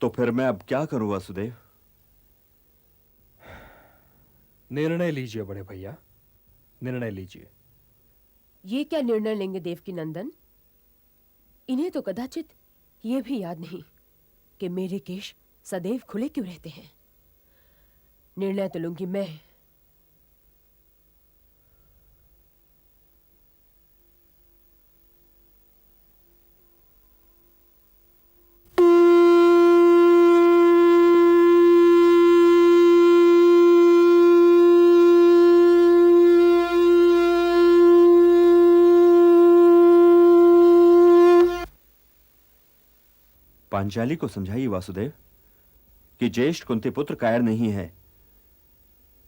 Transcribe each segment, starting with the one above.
तो फिर मैं अब क्या करूं वासुदेव? निर्णय लीजिए बड़े भैया, निर्णय लीजिए। ये क्या निर्णय लेंगे देवकी नंदन? इन्हें तो कदाचित ये भी याद नहीं कि मेरे केश सदैव खुले क्यों रहते हैं। निर्णय तो लूंगी मैं। पांचाली को समझाइए वासुदेव कि ज्येष्ठ कुंती पुत्र कायर नहीं है,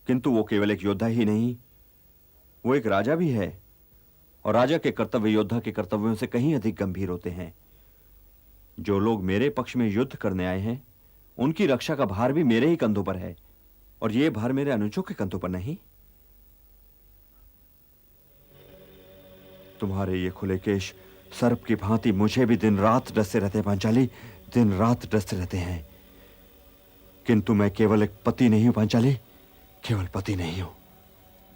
किंतु वो केवल एक योद्धा ही नहीं, वो एक राजा भी है, और राजा के कर्तव्य योद्धा के कर्तव्यों से कहीं अधिक गंभीर होते हैं। जो लोग मेरे पक्ष में युद्ध करने आए हैं, उनकी रक्षा का भार भी मेरे ही कंधों पर है, और यह भार मेरे अनुजों के कंधों पर नहीं। तुम्हारे ये खुले केश सर्प की भांति मुझे भी दिन रात डसते रहते हैं पांचाली, दिन रात डसते रहते हैं। किंतु मैं केवल एक पति नहीं हूं पांचाली, केवल पति नहीं हूं।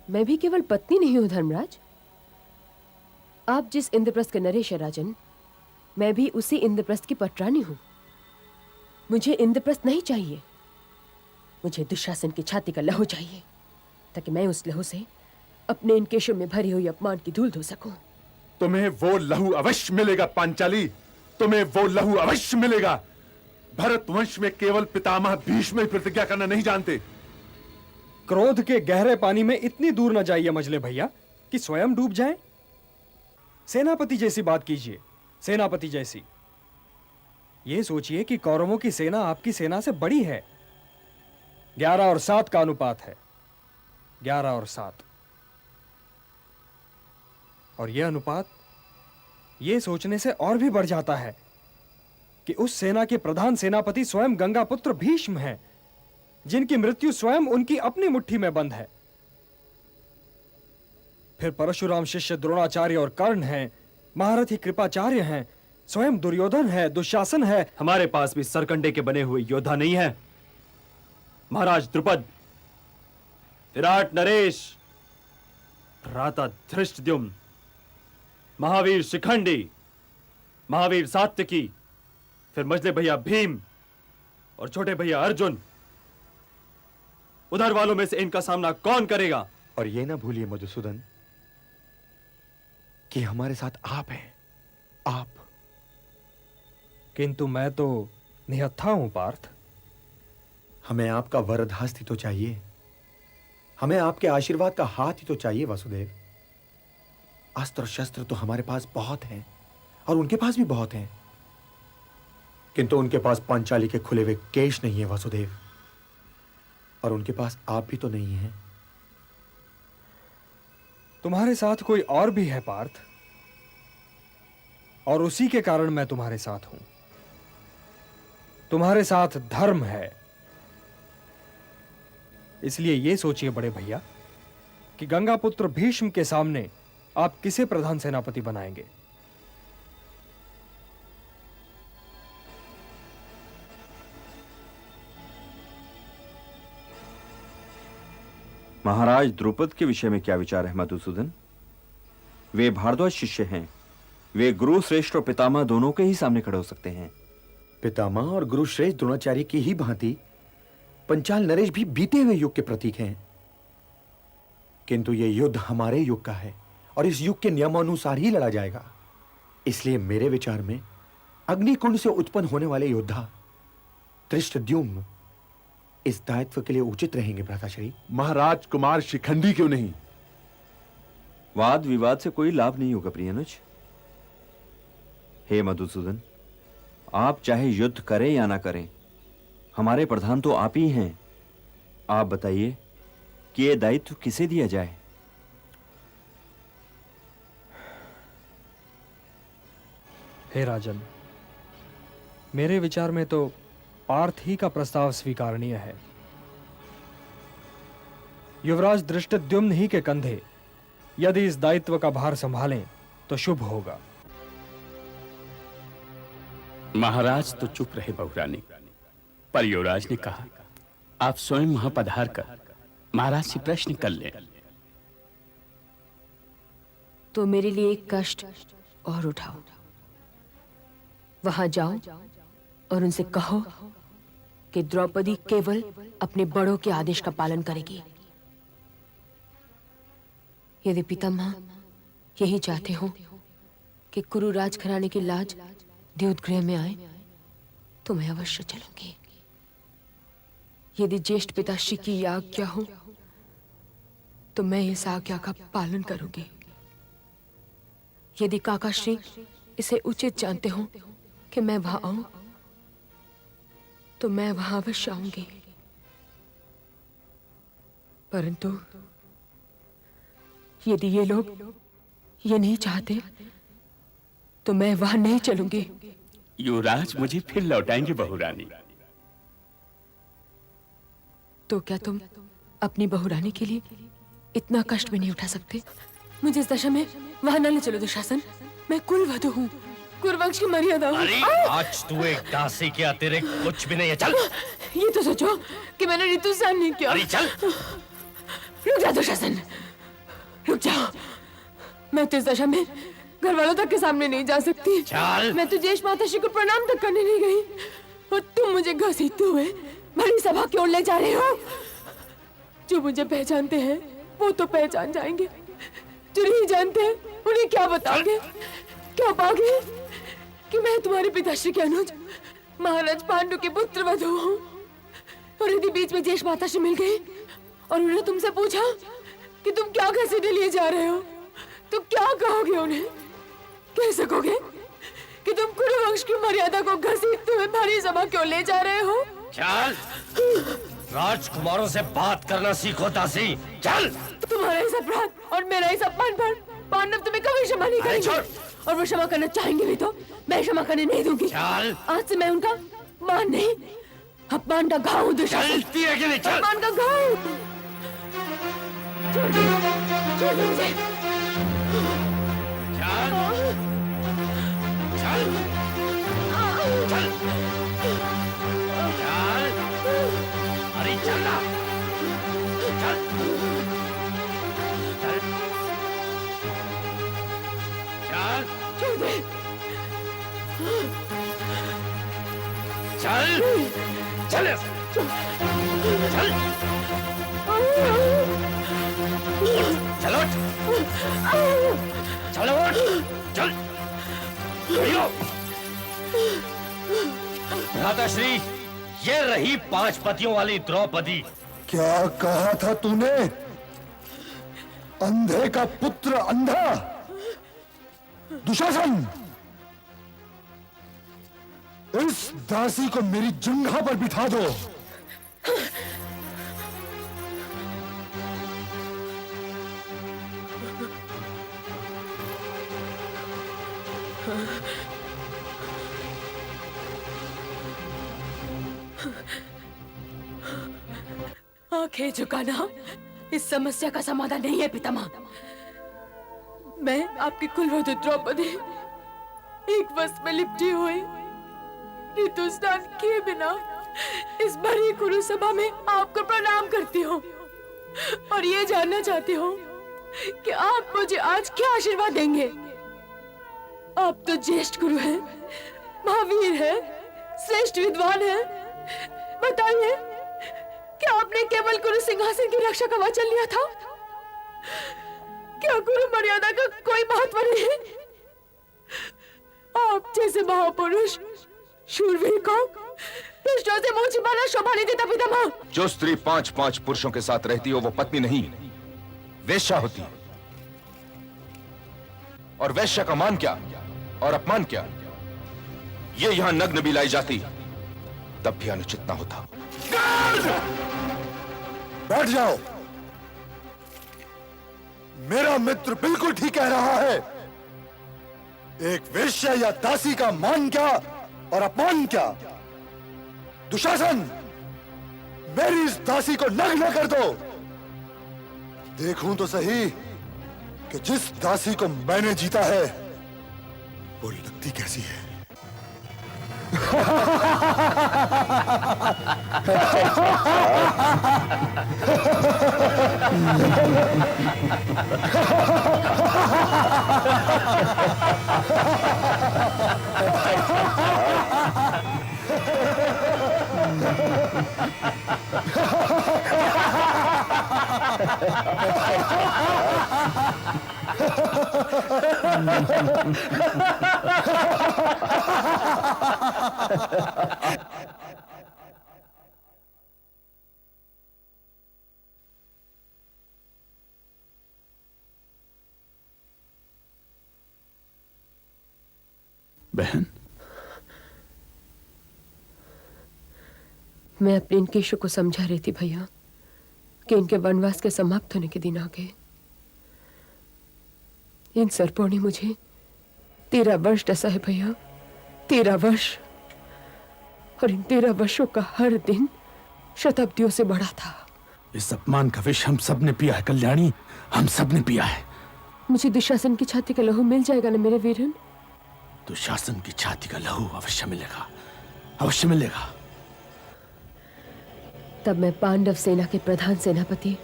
मैं भी केवल पत्नी नहीं हूं धर्मराज। आप जिस इंद्रप्रस्थ के नरेश हैं राजन, मैं भी उसी इंद्रप्रस्थ की पटरानी हूं। मुझे इंद्रप्रस्थ नहीं चाहिए, मुझे दुशासन की छाती का लहू चाहिए, ताकि मैं उस लहू से अपने इन केशों में भरी हुई अपमान की धूल धो सकूं। तुम्हें वो लहू अवश्य मिलेगा पांचाली, तुम्हें वो लहू अवश्य मिलेगा। भरत वंश में केवल पितामह भीष्म ही प्रतिज्ञा करना नहीं जानते। क्रोध के गहरे पानी में इतनी दूर न जाइए मजले भैया कि स्वयं डूब जाएं। सेनापति जैसी बात कीजिए, सेनापति जैसी। यह सोचिए कि कौरवों की सेना आपकी सेना से बड़ी है। 11 और 7 का अनुपात है, 11 और 7। और यह अनुपात यह सोचने से और भी बढ़ जाता है कि उस सेना के प्रधान सेनापति स्वयं गंगापुत्र भीष्म हैं, जिनकी मृत्यु स्वयं उनकी अपनी मुट्ठी में बंद है। फिर परशुराम शिष्य द्रोणाचार्य और कर्ण हैं, महारथी कृपाचार्य हैं, स्वयं दुर्योधन है, दुशासन है। हमारे पास भी सरकंडे के बने हुए योद्धा नहीं है। महाराज द्रुपद, विराट नरेश, भ्राता धृष्टद्युम्न, महावीर शिखंडी, महावीर सात्यकी, फिर मजले भैया भीम और छोटे भैया अर्जुन। उधर वालों में से इनका सामना कौन करेगा? और ये ना भूलिए मधुसूदन कि हमारे साथ आप हैं, आप। किंतु मैं तो निहत्था हूं पार्थ। हमें आपका वरद हस्त ही तो चाहिए, हमें आपके आशीर्वाद का हाथ ही तो चाहिए वासुदेव। अस्त्र शस्त्र तो हमारे पास बहुत हैं और उनके पास भी बहुत हैं, किंतु उनके पास पांचाली के खुले हुए केश नहीं है वासुदेव, और उनके पास आप भी तो नहीं हैं। तुम्हारे साथ कोई और भी है पार्थ, और उसी के कारण मैं तुम्हारे साथ हूं। तुम्हारे साथ धर्म है। इसलिए यह सोचिए बड़े भैया कि गंगापुत्र भीष्म के सामने आप किसे प्रधान सेनापति बनाएंगे? महाराज द्रुपद के विषय में क्या विचार है मधुसूदन? वे भारद्वाज शिष्य हैं, वे गुरु श्रेष्ठ और पितामह दोनों के ही सामने खड़े हो सकते हैं। पितामह और गुरु श्रेष्ठ द्रोणाचार्य की ही भांति पंचाल नरेश भी बीते हुए युग के प्रतीक हैं, किंतु यह युद्ध हमारे युग का है और इस युग के नियमानुसार ही लड़ा जाएगा। इसलिए मेरे विचार में अग्निकुंड से उत्पन्न होने वाले योद्धा धृष्टद्युम्न इस दायित्व के लिए उचित रहेंगे भ्राताश्री। महाराज कुमार शिखंडी क्यों नहीं? वाद विवाद से कोई लाभ नहीं होगा प्रियनुज। हे मधुसूदन, आप चाहे युद्ध करें या ना करें, हमारे प्रधान तो आप ही हैं। आप बताइए कि यह दायित्व किसे दिया जाए? हे राजन, मेरे विचार में तो पार्थ ही का प्रस्ताव स्वीकारनीय है। युवराज धृष्टद्युम्न ही के कंधे यदि इस दायित्व का भार संभालें तो शुभ होगा। महाराज तो चुप रहे बहुरानी, पर युवराज ने कहा आप स्वयं वहां पधार कर महाराज से प्रश्न कर लें। तो मेरे लिए एक कष्ट और उठाओ, वहां जाओ और उनसे कहो कि द्रौपदी केवल अपने बड़ों के आदेश का पालन करेगी। यदि पितामह यही चाहते हो कि कुरु राजघराने की लाज द्योतगृह में आए तो मैं अवश्य चलूंगी। यदि ज्येष्ठ पिताश्री की आज्ञा हो तो मैं इस आज्ञा का पालन करूंगी। यदि काकाश्री इसे उचित जानते हो कि मैं वहां आऊं तो मैं वहां अवश्य आऊंगी, परंतु यदि ये लोग ये नहीं चाहते तो मैं वहां नहीं चलूंगी। युवराज मुझे फिर लौटाएंगे बहुरानी। तो क्या तुम अपनी बहुरानी के लिए इतना कष्ट भी नहीं उठा सकते? मुझे इस दशा में वहां न ले चलो दुशासन। मैं कुलवधू हूँ, कुरुवंश की मर्यादा हूँ। अरे आज तू एक दासी के अतिरिक्त कुछ भी नहीं है। चल। ये तो सोचो कि मैंने ऋतु सहन नहीं किया। अरे चल। रुक जा दुशासन, रुक जाओ। मैं तो इस दशा में घर वालों तक के सामने नहीं जा सकती। चल। मैं तो ज्येष्ठ माताश्री को प्रणाम तक करने नहीं गई और तुम मुझे घसीटते हुए बड़ी सभा की ओर ले जा रहे हो। जो मुझे पहचानते हैं वो तो पहचान जाएंगे, जो नहीं जानते उन्हें क्या बताओगे, क्या पाओगे कि मैं तुम्हारे पिताश्री के अनुज महाराज पांडु के पुत्र वधू हूँ। और यदि बीच में ज्येष्ठ माताश्री मिल गई और उन्होंने तुमसे पूछा कि तुम क्या घसीटे लिए जा रहे हो तो क्या कहोगे उन्हें? कह सकोगे कि तुम कुरुवंश की मर्यादा को घसीटते हुए भारी सभा क्यों ले जा रहे हो? चल। राजकुमारों से बात करना सीखो दासी। चल। तुम्हारा इस अपराध और मेरा इस अपमान पर पांडव तुम्हें कभी क्षमा नहीं करेंगे, और वो क्षमा करना चाहेंगे भी तो मैं क्षमा करने नहीं दूंगी। चल। आज से मैं उनका मान नहीं अपमान का घाव हूँ। चलती है कि नहीं? चल। अपमान का घाव। छोड़ दो, छोड़ दो मुझे। चल। चल। चल। चल। अरे चल ना। चल। चल। चल। छोड़ दे। चल। चल। चल। चलो। चलो। चल। भ्राताश्री, ये रही 5 पतियों वाली द्रौपदी। क्या कहा था तूने? अंधे का पुत्र अंधा? दुशासन, इस दासी को मेरी जंघा पर बिठा दो। आंखें झुकाना इस समस्या का समाधान नहीं है पितामह। मैं आपकी कुलवधू द्रौपदी एक वस्त्र में लिपटी हुई ऋतु स्नान किए बिना इस भरी कुरु सभा में आपको प्रणाम करती हूँ और ये जानना चाहती हूँ कि आप मुझे आज क्या आशीर्वाद देंगे। आप तो ज्येष्ठ गुरु हैं, महावीर हैं, श्रेष्ठ विद्वान हैं। बताइए, क्या आपने केवल गुरु सिंहासन की रक्षा का वचन लिया था? क्या गुरु मर्यादा का कोई महत्व नहीं? आप जैसे महापुरुष शूरवीर को दुष्टों से मुंह छिपाना शोभा नहीं देता पितामह। जो स्त्री 5-5 पुरुषों के साथ रहती हो वो पत्नी नहीं, वेश्या होती है। और वेश्या का मान क्या और अपमान क्या, ये यहां नग्न भी लाई जाती तब भी अनुचित ना होता। बैठ जाओ। मेरा मित्र बिल्कुल ठीक कह रहा है। एक वेश्या या दासी का मान क्या और अपमान क्या। दुशासन, मेरी इस दासी को नग्न कर दो देखूं तो सही कि जिस दासी को मैंने जीता है वो लगती कैसी है। बहन, मैं अपने इन केशों को समझा रही थी भैया कि इनके वनवास के समाप्त होने के दिन आ गए। इन सर्पों ने मुझे 13 वर्ष डसा है भैया, 13 वर्ष। और इन 13 वर्षों का हर दिन शताब्दियों से बड़ा था। इस अपमान का विष हम सब ने पिया है कल्याणी, हम सब ने पिया है। मुझे दुशासन की छाती का लहू मिल जाएगा ना मेरे वीरन? दुशासन की छाती का लहू अवश्य मिलेगा, अवश्य मिलेगा। तब मैं पांडव सेना के प्रधान सेनापति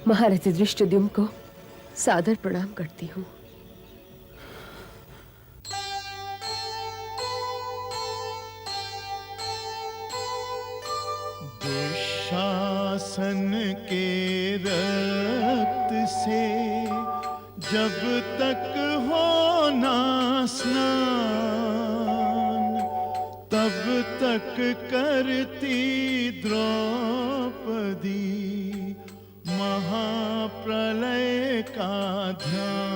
महारथी धृष्टद्युम्न को सादर प्रणाम करती हूँ। दुशासन के रक्त से जब तक होना स्नान, तब तक करती द्रौपदी महाप्रलय का ध्यान।